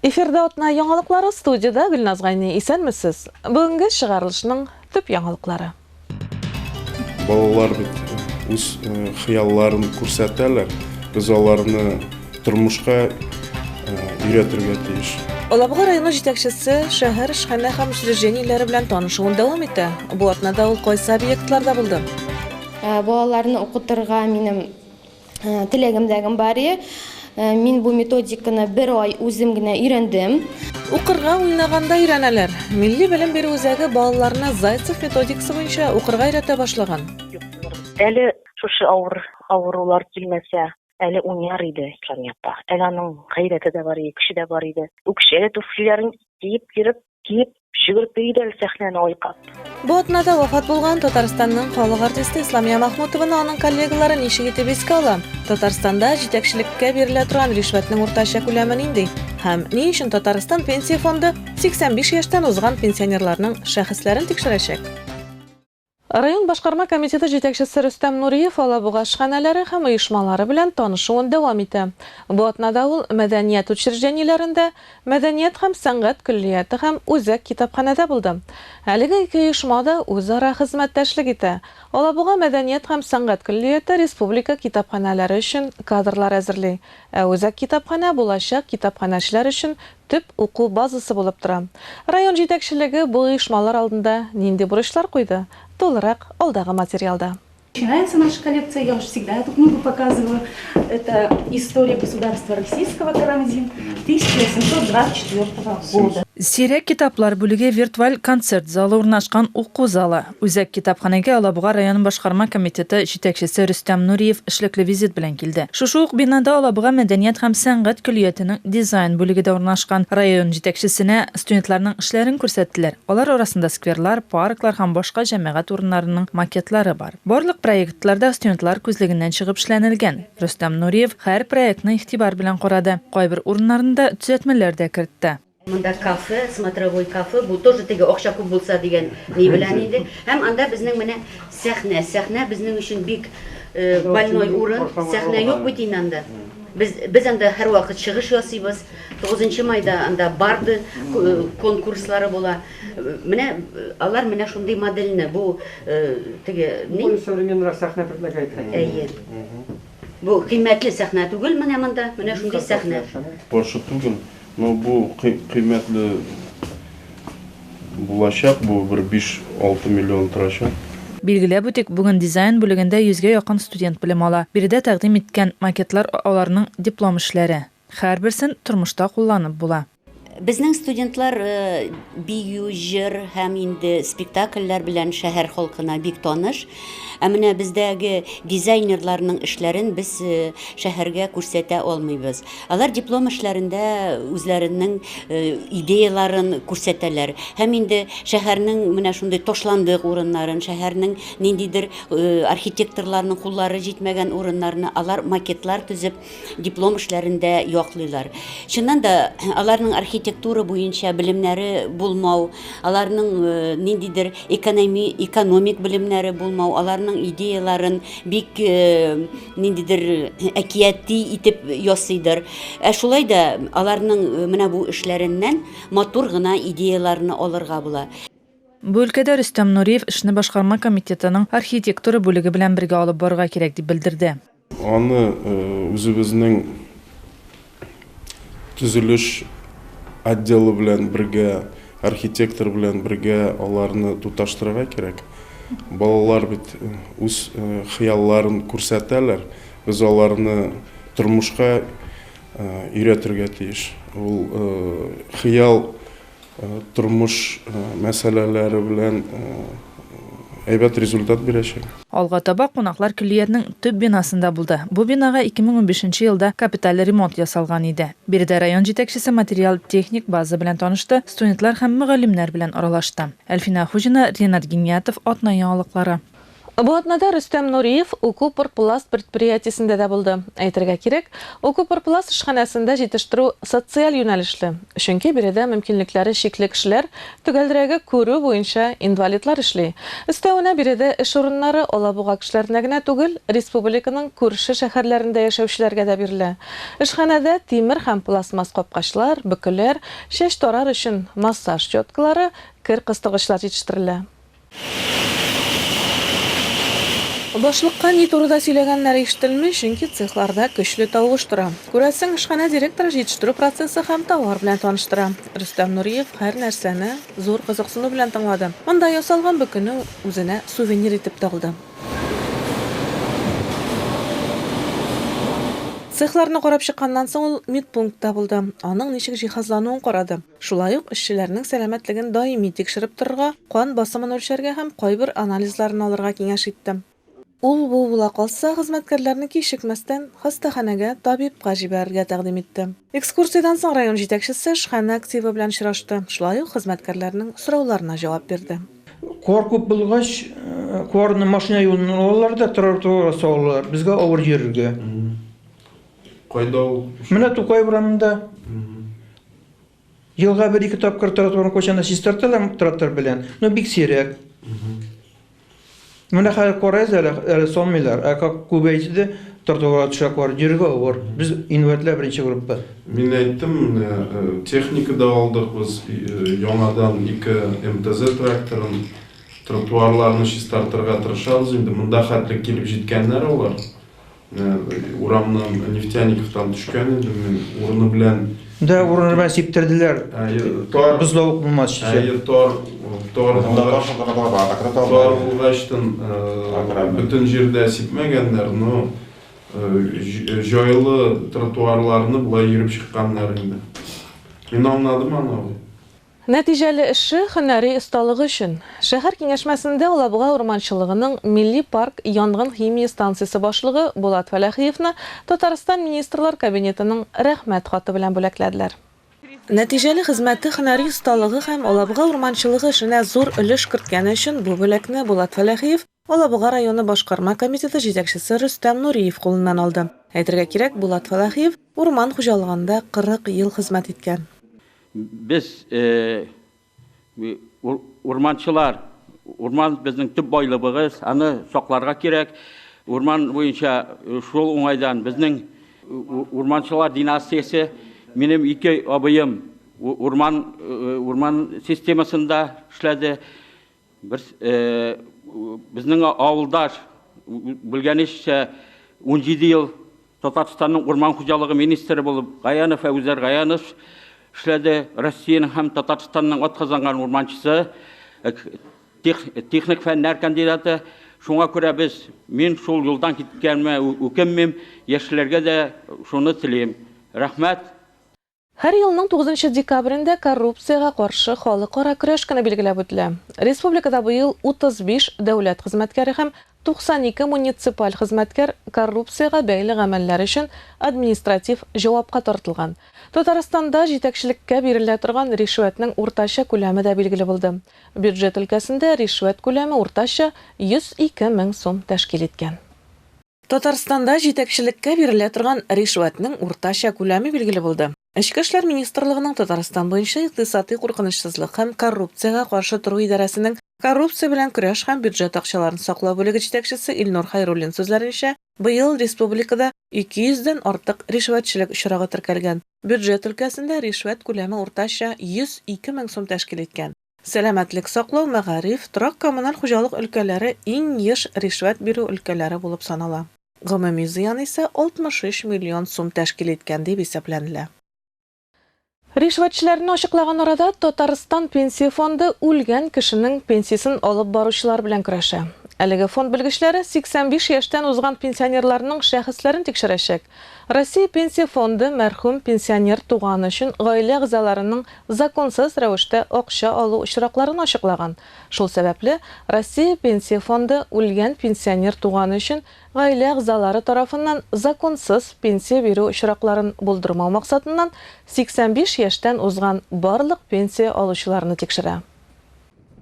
Эфирде отна яңалыклары студияда Гүлназ Гайни. Исәнмесез? Бүгенге чыгарылышның төп яңалыклары. Балалар бит үз хыялларын күрсәтәләр. Без аларны тормышка өйрәтергә тиеш. Алабуга районы җитәкчесе шәһәр эшханә һәм учреждениеләре белән танышуын дәвам итә. Бу атнада ул кайсы объектларда булды? Балаларны укытырга минем теләгемдәгем бар иде. Мин бу методиканы бер ай үзем генә өйрәндем. Укырга уйнаганда өйрәнәләр. Милли белем бирү үзәге балаларны Зайцев методикасы буенча укырга өйрәтә башлаган. Әле шушы авырулар килмәсә, әле уйнар иде икътисадта. Әле аның гайрәте дә бар иде, көче дә бар иде. У кеше туфлиләрен киеп, шигырьп иде сәхнәне айкап. Бу атнада вафат булган Татарстанның халык артисты Исламия Махмутованы аның коллегалары ничек итеп искә ала? Татарстанда җитәкчелеккә бирелә торган ришвәтнең уртача күләме нинди? Һәм ни өчен Татарстан пенсия фонды 85 яшьтән узган пенсионерларның шәхесләрен тикшерәчәк? Район башкарма комитеты җитәкчесе Рөстәм Нуриев Алабуга эшханәләре һәм оешмалары белән танышуын дәвам итә. Бу атнада ул мәдәният учреждениеләрендә, мәдәният һәм сәнгать көллияте һәм үзәк китапханәдә булды. Әлеге ике оешма да үзара хезмәттәшлек итә. Алабуга мәдәният һәм сәнгать көллияте республика китапханәләре өчен кадрлар әзерли. Үзәк китапханә булачак китапханәчеләр өчен төп уку базасы булып тора. Район җитәкчелеге бу оешмалар алдында нинди бурычлар куйды? Толырак алдагы материалда. Начинается наша коллекция, я уже всегда эту книгу показываю. Это «История государства российского Карамзин» 1724 года. Сирек китаплар бүлеге виртуаль концерт залы урнашкан уку залы. Үзәк китапханәгә Алабуга район башкарма комитеты җитәкчесе Рөстәм Нуриев эшлекле визит белән килде. Шушы ук бинада Алабуга мәдәният һәм сәнгать көллиятенең дизайн бүлегедә урнашкан район җитәкчесенә студентларның эшләрен күрсәттеләр. Алар арасында скверлар, парклар һәм башка җәмәгать урыннарының макетлары бар. Барлык проектларда студентлар күзлегеннән чыгып эшләнелгән. Рөстәм Нуриев һәр проектны игътибар белән карады. Кайбер урыннарында төзәтмәләр дә кертте. Монда кафе, смотровой кафе, бу тоже теге акча күп булса дигән ни белән иде. Һәм анда безнең менә сәхнә безнең өчен бик больной урын, сәхнә юк бит инде анда. Без анда һәр вакыт чыгыш ясыйбыз. 9 майда анда барды конкурслары була. Менә алар менә шундый модельне бу теге ни современный сәхнә предлагает. Әйе. Бу кыйммәтле сәхнә түгел менә монда, менә шундый сәхнә. Пошы түгел. Но бу кыйммәтле булачак, бу 5-6 миллион торачак. Билгеләп үтик, бүген дизайн бүлегендә 100-гә якын студент белем ала. Биредә тәкъдим иткән макетлар аларның диплом эшләре. Һәрберсен тормышта кулланып була. Безнең студентлар бию, җыр һәм инде спектакльләр белән шәһәр халкына бик таныш. Ә менә бездәге дизайнерларның эшләрен без шәһәргә күрсәтә алмыйбыз. Алар диплом эшләрендә үзләренең идеяларын күрсәтәләр. Һәм инде шәһәрнең менә шундый ташландык урыннарын, шәһәрнең ниндидер архитекторларның куллары җитмәгән урыннарны алар макетлар төзеп диплом эшләрендә яклыйлар. Чыннан да аларның архитектура буенча белемнәре булмау, аларның ниндидер экономик белемнәре булмау, аларның идеяларын бик ниндидер әкияти итеп ясыйдыр. Шулай да аларның менә бу эшләреннән матур гына идеяларны алырга була. Бу өлкәдә Рөстәм Нуриев эшне башкарма комитетының архитектура бүлеге белән бергә алып барырга кирәк дип белдерде. Аны үзебезнең төзелеш отделы белән бергә, архитектор белән бергә аларны туташтырырга кирәк. Балалар бит үз хыялларын күрсәтәләр. Без аларны тормышка өйрәтергә тиеш. Ул хыял тормыш мәсьәләләре белән әйбәт результат бирәчәк. Алга таба кунаклар көллиятнең төп бинасында булды. Бу бинага 2015 елда капиталь ремонт ясалган иде. Биредә район җитәкчесе материал техник база белән танышты, студентлар һәм мөгаллимнәр белән аралашты. Әлфина Хуҗина, Ренат Гиниятов, атна яңалыклары. Бу атнада Рөстәм Нуриев Укупорпласт предприятиесендә дә булды. Әйтергә кирәк, Укупорпласт эшханәсендә җитештерү социаль юнәлешле. Чөнки биредә мөмкинлекләре чикле кешеләр төгәлрәге күрү буенча инвалидлар эшли. Өстәвенә биредә эш урыннары алабуга кешеләренә генә түгел, республиканың күрше шәһәрләрендә яшәүчеләргә дә бирелә. Эшханәдә тимер һәм пластмасс капкачлар, бөкеләр, чәч тарар өчен массаж щеткалары, кер кыстыргычлар җитештерелә. Башлыкка ни турыда сөйләгәннәре ишетелми, чөнки цехларда көчле тавыш тора. Күрәсең, эшханә директоры җитештерү процессы һәм товар белән таныштыра. Рөстәм Нуриев һәр нәрсәне зур кызыксыну белән тыңлады. Монда ясалган бөкене үзенә сувенир итеп тә алды. Цехларны карап чыкканнан соң ул медпунктта булды. Аның ничек җиһазлануын карады. Шулай ук эшчеләрнең сәламәтлеген даими тикшереп торырга, кан басымын үлчәргә һәм кайбер анализларын алырга киңәш итте. Ул бу була калса, хезмәткәрләрне кичекмәстән хастаханәгә табибка җибәрергә тәкъдим итте. Экскурсиядан соң район җитәкчесе эшханә активы белән очрашты. Шулай ук хезмәткәрләрнең сорауларына җавап бирде. Кор күп булгач, корны машина юлын алалар да тротуар салалар. Безгә авыр йөрергә. Кайда ул? Менә Тукай урамында. Елга 1-2 тапкыр тротуарны кочанда чистарталар трактор белән. Но бик сирәк. Менә хәзер корайз әле салмыйлар. Как күбәйтүдә тротуар төшәкләр йөрергә авыр. Без инвалидлар беренче группа. Мин әйттем, техникада алдык без яңадан 2 МТЗ тракторын, тротуарларны чистартырга тырышабыз. Инде монда хәтле килеп җиткәннәр алар. Урамнан нефтяниковтан төшкән иде, урыны белән. Да, урыны белән сиптерделәр. Бузлавык булмас. Тор булгачлан бөтен җирдә сипмәгәннәр, но җайлы тротуарларны булай йөреп чыкканнар инде. Мин аңладым аны. Нәтиҗәле эше һөнәри осталыгы өчен. Шәһәр киңәшмәсендә Алабуга урманчылыгының Милли парк янгын химия станциясе башлыгы Булат Фәләхиевне Татарстан министрлар кабинетының рәхмәт хаты белән бүләкләделәр. Нәтиҗәле хезмәте һөнәри осталыгы һәм Алабуга урманчылыгы эшенә зур өлеш керткәне өчен бу бүләкне Булат Фәләхиев Алабуга районы башкарма комитеты җитәкчесе Рөстәм Нуриев кулыннан алды. Әйтергә кирәк, Булат Фәләхиев урман хуҗалыгында 40 ел хезмәт иткән. Biz urmançılar, urman bizning tüp boylığımız, аны saqlarga kerak. Urman boyunca şol oңайдан bizning urmançılar dinastiyasi, benim 2 abayım urman sistemasında işledi. Bizning avuldaş bilgenişçe 17 yıl Татарстанның урман хуҗалыгы министры булып, Гаянов Фәүзәр Гаянов эшләде. Россиянең һәм Татарстанның атказанган урманчысы, техник фәннәр кандидаты. Шуңа күрә мин шул юлдан киткәнмә үкенмим, яшьләргә дә шуны телим. Рәхмәт. Һәр елның 9 декабрендә коррупциягә каршы халыкара көрәш көне билгеләп үтелә. Республикада бу ел 35 дәүләт хезмәткәре һәм 92 муниципаль хезмәткәр коррупциягә бәйле гамәлләр өчен административ җавапка тартылган. Татарстанда җитәкчелеккә бирелә торган ришвәтнең уртача күләме дә билгеле булды. Бюджет өлкәсендә ришвәт күләме уртача 102 мең сум тәшкил иткән. Татарстанда җитәкчелеккә бирелә торган ришвәтнең уртача күләме билгеле булды. Эчке эшләр министрлыгының Татарстан буенча икътисади куркынычсызлык һәм коррупциягә каршы тору идарәсенең коррупция белән көрәш һәм бюджет акчаларын саклау бүлеге җитәкчесе Илнур Хайруллин сүзләренчә, быел республикада 200дән артык ришвәтчелек очрагы теркәлгән. Бюджет өлкәсендә ришвәт күләме уртача 102 мең сум тәшкил иткән. Сәламәтлек саклау, мәгариф, торак коммуналь хуҗалык өлкәләре иң еш ришвәт бирү өлкәләре булып санала. Гомуми зыян исә 63 миллион сум тәшкил иткән дип исәпләнелә. Ришвәтчеләрне ачыклаган арада Татарстан пенсия фонды үлгән кешенең пенсиясын алып баручылар белән көрәшә. Әлеге фонд белгечләре 85 яшьтән узган пенсионерларның шәхесләрен тикшерәчәк. Россия пенсия фонды мәрхүм пенсионер туганы өчен гаилә әгъзаларының законсыз рәвештә акча алу очракларын ачыклаган. Шул сәбәпле Россия пенсия фонды үлгән пенсионер туганы өчен гаилә әгъзалары тарафыннан законсыз пенсия бирү очракларын булдырмау максатыннан 85 яшьтән узган барлык пенсия алучыларны тикшерә.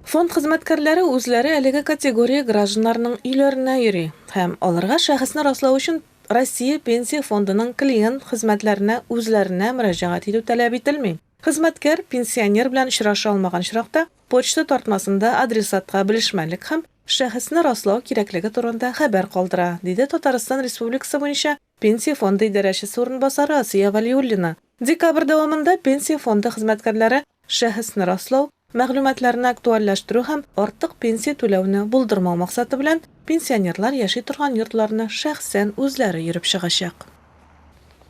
Фонд хезмәткәрләре үзләре әлеге категория гражданнарның өйләренә йөри һәм аларга шәхесне раслау өчен Россия пенсия фондының клиент хезмәтләренә үзләренә мөрәҗәгать итү таләп ителми. Хезмәткәр пенсионер белән очраша алмаган чиракта почта тартмасында адресатка белешмәлек һәм шәхесне раслау кирәклеге турында хәбәр калдыра, диде Татарстан Республикасы буенча пенсия фонды идарәчесе урынбасары Асия Валиуллина. Декабрь дәвамында пенсия фонды хезмәткәрләре шәхесне раслау мәгълүматларны актуальләштерү һәм артык пенсия түләүне булдырмау максаты белән пенсионерлар яши торган йортларны шәхсән үзләре йөреп чыгачак.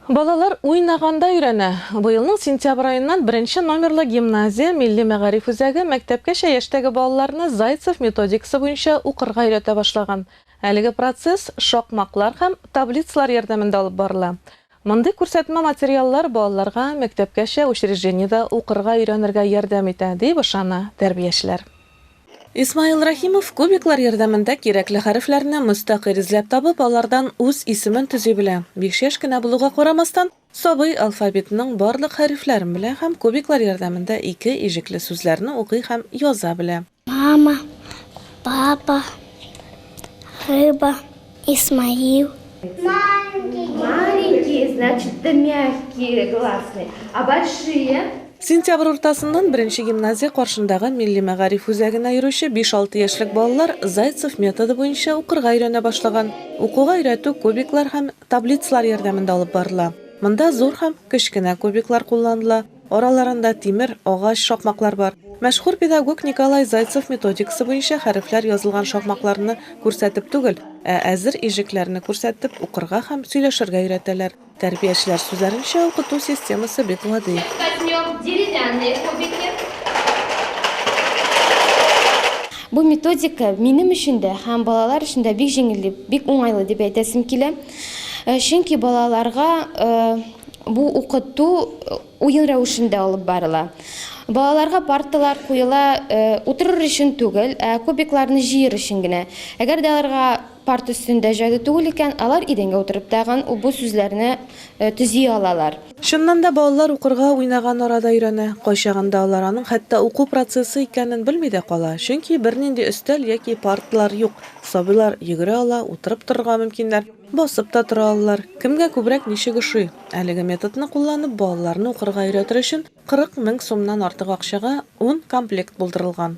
Балалар уйнаганда өйрәнә. Быелның сентябрь аеннан 1 номерлы гимназия Милли мәгариф үзәге мәктәпкәчә яшьтәге балаларны Зайцев методикасы буенча укырга өйрәтә башлаган. Әлеге процесс шакмаклар һәм таблицалар ярдәмендә алып барыла. Мондый күрсәтмә материаллар балаларга мәктәпкәчә учреждениедә укырга өйрәнергә ярдәм итә, дип ышана тәрбиячеләр. Исмаил Рахимов кубиклар ярдәмендә кирәкле хәрефләрне мөстәкыйль эзләп табып, алардан үз исемен төзи белә. 5 яшь кенә булуга карамастан, сабый алфавитның барлык хәрефләрен белә һәм кубиклар ярдәмендә 2 иҗекле сүзләрне укый һәм яза белә. Мама, папа, рыба, Исмаил. Маленькие, значит, мягкие, гласные, а большие? Сентябрь уртасыннан 1 гимназия каршындагы Милли мәгариф үзәгенә йөрүче 5-6 яшьлек балалар Зайцев методы буенча укырга өйрәнә башлаган. Укуга өйрәтү кубиклар һәм таблицалар ярдәмендә алып барыла. Монда зур һәм кечкенә кубиклар кулланыла. Араларында тимер, агач шакмаклар бар. Мәшһүр педагог Николай Зайцев методикасы буенча хәрефләр язылган шакмакларны күрсәтеп түгел, әзер иҗекләрне күрсәтеп укырга һәм сөйләшергә өйрәтәләр. Тәрбиячеләр сүзләренчә, укыту системасы бик гади. Бу методика минем өчен дә һәм балалар өчен дә бик җиңел, бик уңайлы дип әйтәсем килә. Чөнки балаларга бу укыту уен рәвешендә алып барыла. Балаларга парталар куела утырыр өчен түгел, кубикларны җыер өчен генә. Әгәр дә аларга парт өстендә җайлы түгел икән, алар идәнгә утырып тагын бу сүзләрне төзи алалар. Шуннан да балалар укырга уйнаган арада өйрәнә. Кайчагында алар аның хәтта уку процессы икәнен белми дә кала. Чөнки бернинди өстәл яки парталар юк. Сабыйлар йөгерә ала, утырып торырга мөмкиннәр. Басып та тора алалар. Кемгә күбрәк ничек ошый? Әлеге методны кулланып балаларны укырга өйрәтер өчен 40 000 сумнан артык акчага 10 комплект булдырылган.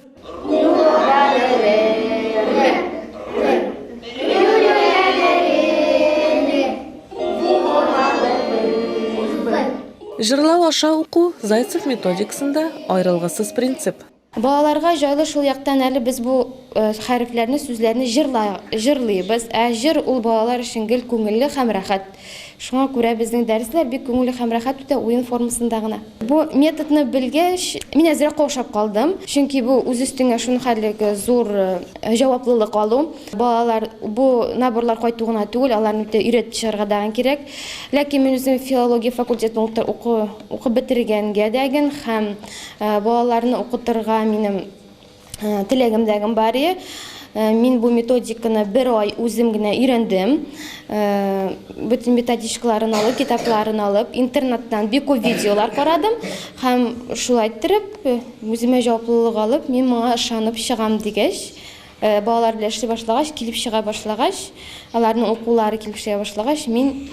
Җырлау аша уку Зайцев методикасында аерылгысыз принцип. Балаларга җайлы шул яктан әле без бу хәрефләрне, сүзләрне җырлыйбыз. Җыр ул балалар өчен гел күңелле һәм рәхәт. Шуңа күрә безнең дәресләр бик күңелле һәм рәхәт үтә, уен формасында гына. Бу методны белгәч, мин әзрәк каушап калдым. Чөнки бу үз өстеңә шунхәллеге зур җаваплылык алу. Балалар бу наборлар кайту гына түгел, аларны өйрәтеп чыгарга да кирәк. Ләкин мин үзем филология факультетын укып бетергәнгә дәген һәм балаларны укытырга минем теләгемдәгем бар иде. Мин бу методиканы 1 ай үзем генә өйрәндем. Бүтән методичкаларын алып, китапларын алып, интернеттан бик күп видеолар карадым һәм шулай итеп, үземә җаваплылык алып, мин моңа ышанып чыгам дигәч, балалар белән эшли башлагач, килеп чыга башлагач, аларның укулары килеп чыга башлагач, мин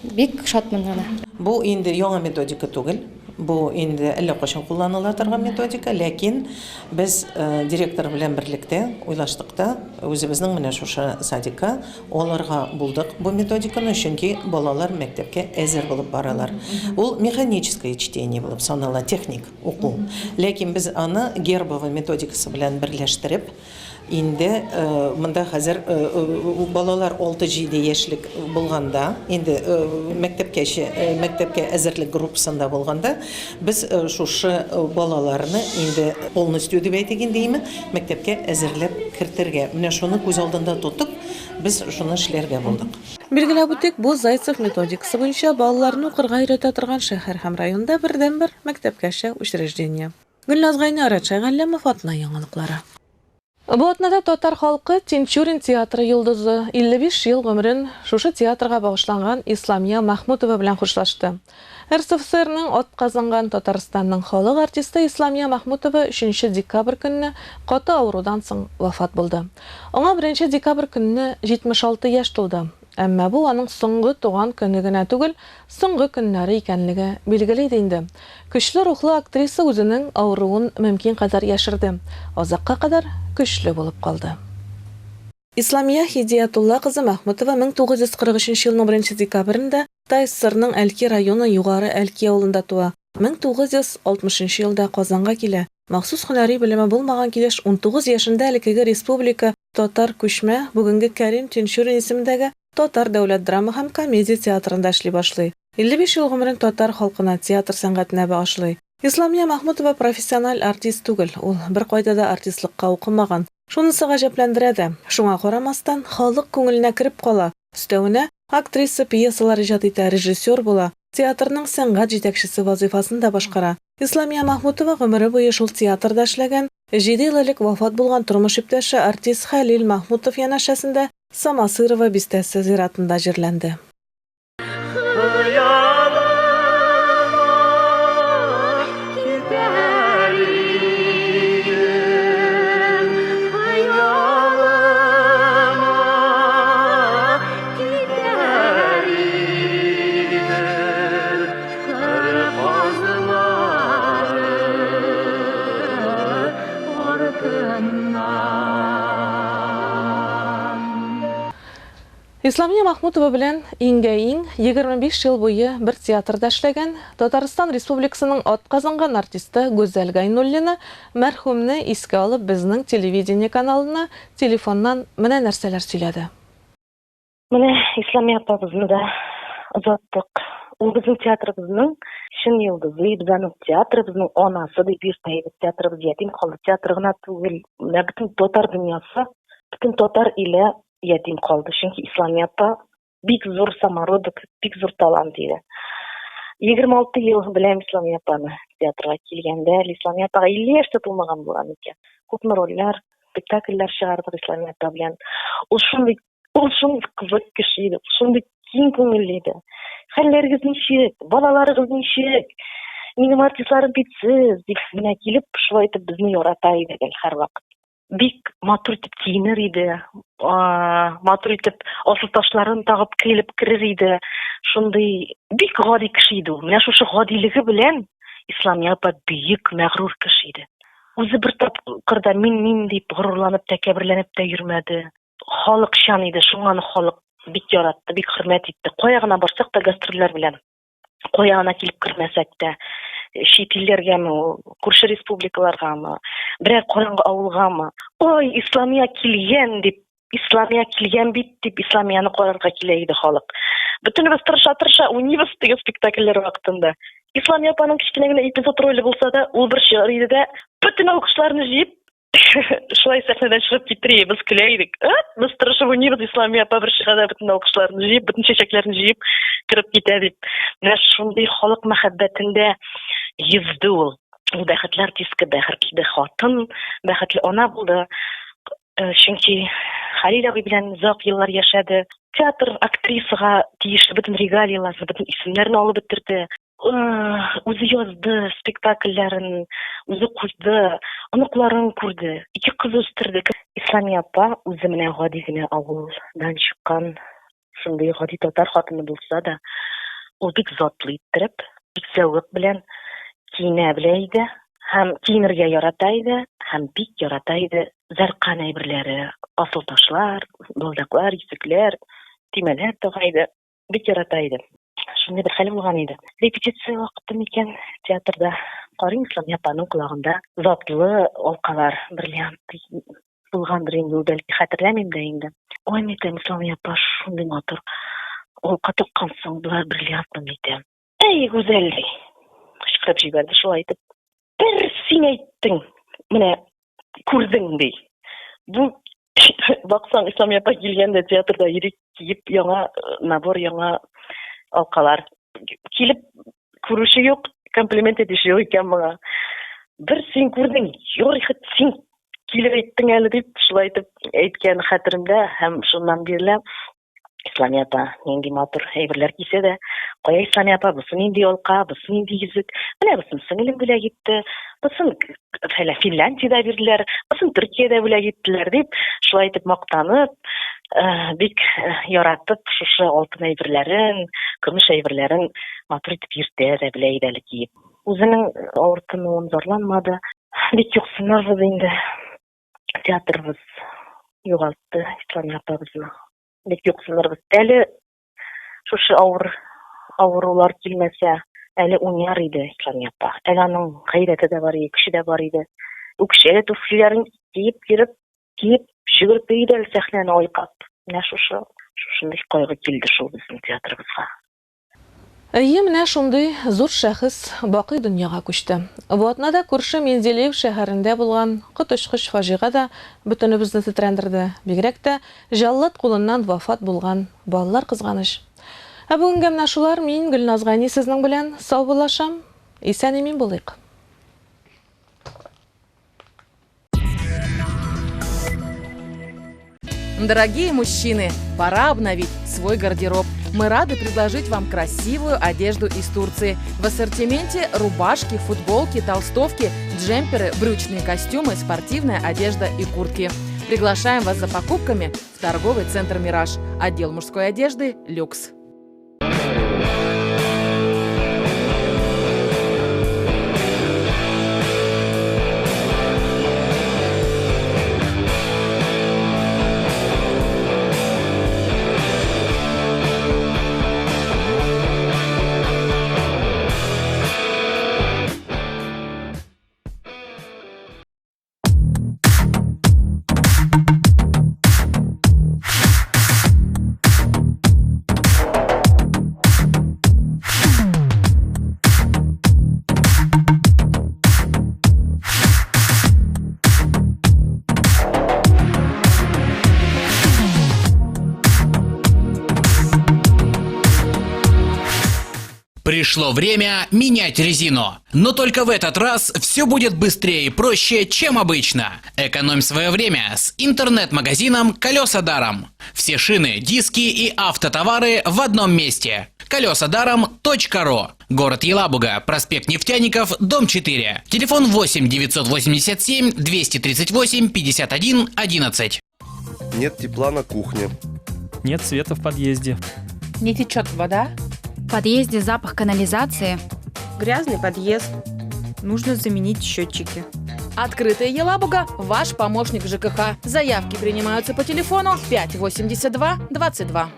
бик шатмын гына. Бу инде яңа методика түгел. Бу инде әллә кайчан кулланыла торган методика, ләкин без директор белән берлектә уйлаштык та, үзебезнең менә шушы садикка аларга булдык бу методиканы, чөнки балалар мәктәпкә әзер булып баралар. Ул механическое чтение булып санала, техник уку. Ләкин без аны гербовый методикасы белән берләштереп, инде монда хәзер балалар 6-7 яшьлек булганда, инде мәктәпкә әзерлек группасында булганда, biz шушы балаларны инде полностью дип әйтегән диеме, мәктәпкә әзерләп кертергә. Менә шуны күз алдында тотып, без шуны эшләргә булдык. Билгеләп үтик, бу Зайцев методикасы буенча балаларны укырга өйрәтә торган шәһәр һәм районда бердән-бер мәктәпкәчә учреждение. Гөлназ Гайнара, Шәйгәлләмов, Атна яңалыклары. Бу атнада татар халкы Тинчурин театры йолдызы 55 ел гомерен шушы театрга багышланган Исламия Махмутова белән хушлашты. РСФСРның атказанган Татарстанның халык артисты Исламия Махмутова 3 декабрь көнне каты авырудан соң вафат булды. Аңа 1 декабрь көнне 76 яшь тулды. Әмма бу аның соңгы туган көне генә түгел, соңгы көннәре икәнлеге билгеле иде инде. Көчле рухлы актриса үзенең авыруын мөмкин кадәр яшерде. Азакка кадәр көчле булып калды. Исламия Хидиятулла кызы Махмутова 1943 елның 1 декабрендә ТССРның Әлки районы Югары Әлки авылында туа. 1960 елда Казанга килә. Махсус һөнәри белеме булмаган килеш 19 яшендә элекеге республика татар күчмә бүгенге Кәрим Тинчурин исемендәге Татар дәүләт драма һәм комедия театрында эшли башлый. 55 ел гомерен татар халкына театр сәнгатенә багышлый. Исламия Махмутова профессиональ артист түгел, ул бер кайда да артистлыкка укымаган. Шунысы гаҗәпләндерә дә. Шуңа карамастан халык күңеленә кирип кала. Өстәвенә актриса пьесалар иҗат итә, режиссер була, театрның сәнгать җитәкчесе вазифасын да башкара. Исламия Махмутова гомере буе шул театрда эшләгән, 7 ел элек вафат булган тормыш иптәше артист Хәлил Махмутов янәшәсендә Самасырова бистәсе зиратында җирләнде. Исламия Махмутова белән иң 25 ел буе бер театрда эшләгән Татарстан Республикасының атказанган артисты Гүзәл Гайнуллина мәрхүмне искә алып безнең телевидение каналына телефоннан менә нәрсәләр сөйләде. Менә Исламия апабызны да озаттык. Ул безнең театрыбызның чын йолдызы, безнең театрыбызның анасы дип йөртәбез. Театрыбыз ятим калды. Театр гына түгел, бөтен татар дөньясы, бөтен татар иле ятим калды. Чөнки Исламия апа бик зур самородок, бик зур талант иде. 26 ел белән Исламия апаны театрга килгәндә, Исламия апага 50 яшь тулмаган булган икән. Күпме рольләр, спектакльләр чыгарды Исламия апа белән. Ул шундый кызык кеше иде, шундый киң күңелле иде. Хәлләрегез ничек, балаларыгыз ничек, минем артистларым битсез дип менә килеп, шулай итеп безне ярата иде һәрвакыт. Бик матур итеп киенер иде, матур итеп асыл ташларын тагып килеп керер иде. Шундый бик гади кеше иде ул. Менә шушы гадилеге белән Исламия апа бик мәгърур кеше иде. Үзе бер тапкырда мин дип горурланып, тәкәберләнеп тә йөрмәде. Халыкчан иде, шуңа аны халык бик яратты, бик хөрмәт итте. Кая гына барсак та гастрольләр белән, кая гына килеп кермәсәк тә, чит илләргәме, күрше республикаларгамы, берәр караңгы авылгамы, ой, Исламия килгән дип, Исламия килгән бит дип, Исламияны карарга килә иде халык. Бөтенебез тырыша уйныйбыз теге спектакльләр вакытында. Исламия апаның кичкенә генә эпизод роле булса да, ул бер чыгар иде дә, бөтен алкышларны җыеп, шулай сәхнәдән чыгып китер, без көлә идек. Без тырышып уйныйбыз, Исламия апа бер чыга да, бөтен алкышларны җыеп, бөтен чәчәкләрне җыеп кирип китә дип. Менә шундый халык мәхәббәтендә йөзде ул. Ул бәхетле артистка, бәхетле хатын, бәхетле ана булды. Чөнки Хәлил абый белән озак еллар яшәде. Театр актрисага тиешле бөтен регалияларны, бөтен исемнәрне алып бетерде. Үзе язды спектакльләрен, үзе куйды, оныкларын күрде, 2 кыз үстерде. Исламия апа үзе менә гади генә авылдан чыккан, шундый гади татар хатыны булса да, ул бик затлы иттереп, бик зәвык белән киенә белә иде, һәм киенергә ярата иде, һәм бик ярата иде зәркан әйберләре, асыл ташлар, балдаклар, исекләр, тимәләр тагайды, бик ярата иде. Шундый бер хәл булган иде. Репетиция вакыты микән театрда карыйм, Исламия апаның колагында затлы алкалар, бриллиант булгандыр инде, бәлки хәтерләмим дә инде. Ой, микән Исламия апа шундый матур алка таккансың, булар бриллиантмы микән? Эй, Гүзәл, кычкырып җибәрде шулай итеп. Бер син әйттең, менә күрдең ди. Бу баксаң, Исламия апа килгәндә театрда ирек киеп, яңа набор, яңа алкалар килеп күрүше юк, комплимент итеше юк икән моңа. Бер син күрдең, юрый хит син килеп әйттең әле дип, шулай итеп әйткән хәтеремдә һәм шуннан бирле Исламия апа нинди матур әйберләр кисә дә, кая Исламия апа, бусы нинди алка, бусы нинди йөзек, менә бусын сеңелем бүләк итте, бусын Финляндиядә бирделәр, бусын Төркиядә бүләк иттеләр дип, шулай итеп мактанып, бик яратып шушы алтын әйберләрен, көмеш әйберләрен матур итеп йөртә дә белә иде әле киеп. Үзенең авыртынуын зарланмады. Бик юксыннарбыз инде. Театрыбыз югалтты Исламия апабызны. Бик юксыннарбыз. Әле шушы авырулар килмәсә, әле уйнар иде Исламия апа. Әле аның гайрәте дә бар иде, көче дә бар иде. Үкшәле туфлиләрен киеп, шүгереп иде сәхнәне айкап. Менә шушындый кайгы килде шул безнең театрыбызга. Әйе, менә шундый зур шәхес бакый дөньяга күчте. Бу атнада күрше Менделеев шәһәрендә булган коточкыч фаҗига да бөтенебезне тетрәндерде. Бигрәк тә җаллат кулыннан вафат булган балалар кызганыч. Бүгенгә менә шулар, мин Гөлназ Гани сезнең белән саубуллашам. Исән-имин булыйк. Дорогие мужчины, пора обновить свой гардероб. Мы рады предложить вам красивую одежду из Турции. В ассортименте рубашки, футболки, толстовки, джемперы, брючные костюмы, спортивная одежда и куртки. Приглашаем вас за покупками в торговый центр «Мираж». Отдел мужской одежды «Люкс». Пришло время менять резину. Но только в этот раз все будет быстрее и проще, чем обычно. Экономь свое время с интернет-магазином «Колеса даром». Все шины, диски и автотовары в одном месте. колесадаром.ру. Город Елабуга, проспект Нефтяников, дом 4. Телефон 8 987 238 51 11. Нет тепла на кухне. Нет света в подъезде. Не течет вода. В подъезде запах канализации. Грязный подъезд. Нужно заменить счетчики. Открытая Елабуга – ваш помощник ЖКХ. Заявки принимаются по телефону 582 22.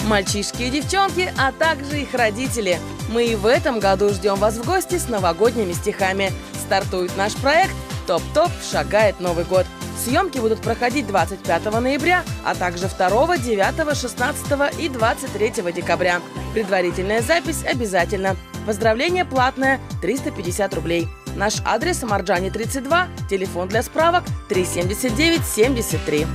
Мальчишки и девчонки, а также их родители. Мы и в этом году ждем вас в гости с новогодними стихами. Стартует наш проект «Топ-топ. Шагает Новый год». Съемки будут проходить 25 ноября, а также 2, 9, 16 и 23 декабря. Предварительная запись обязательно. Поздравление платное – 350 рублей. Наш адрес – Марджани 32, телефон для справок – 379 73.